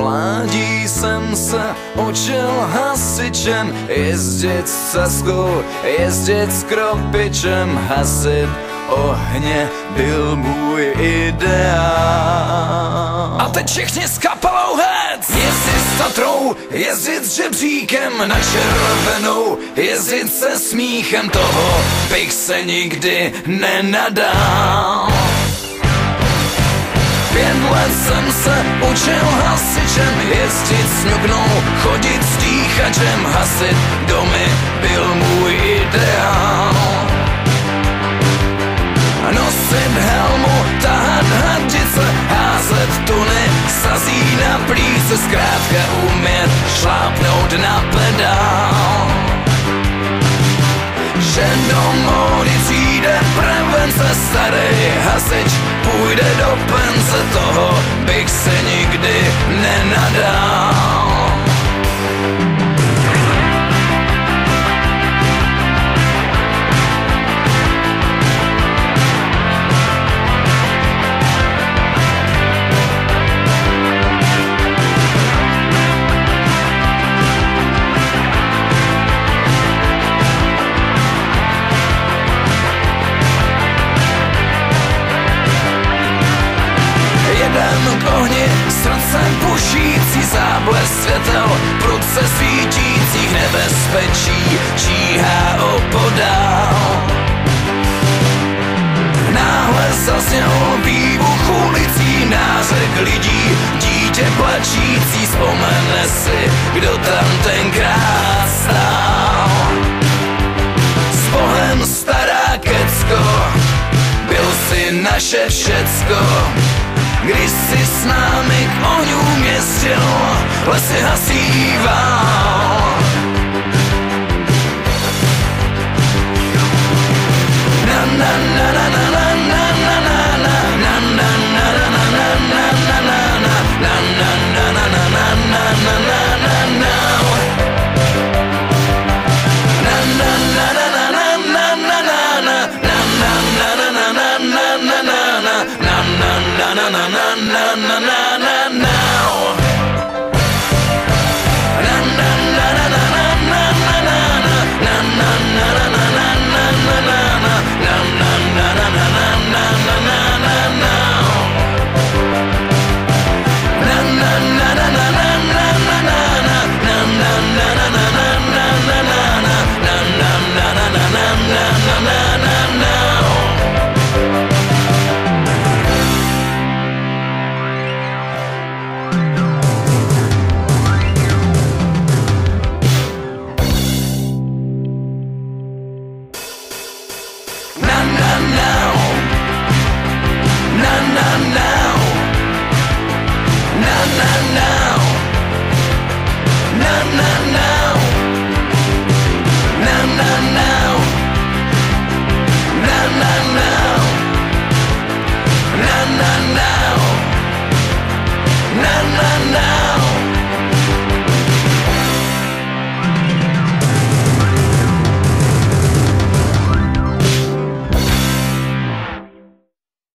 mládí jsem se učil hasičem, jezdit s ceskou, jezdit s kropičem, hasit ohně byl můj ideál. A teď všichni s kapelou Hec! Jezdit s Tatrou, jezdit s žebříkem na červenou, jezdit se smíchem, toho bych se nikdy nenadal. 5 let jsem se učil hasičem, jezdit s ňuknou, chodit s dýchačem, hasit domy byl můj ideál. Nosit helmu, tahat hadice, házet tuny, sazí na plíce, zkrátka umět šlápnout na pedál. Že do módy přijde prevence, starý hasič půjde do pence, toho bych se nikdy nenadal. K ohni, srdcem pušící, záblesk světel, prudce svítících, nebezpečí číhá opodál. Náhle zazněl výbuch ulicí, nářek lidí, dítě plačící, vzpomene si, kdo tam tenkrát stál. S Bohem stará Kecko, byl si naše všecko. Když si s námi k ohňům jezdil, lesy hasíval. Na na na na na na na na na na na na na na na na na na na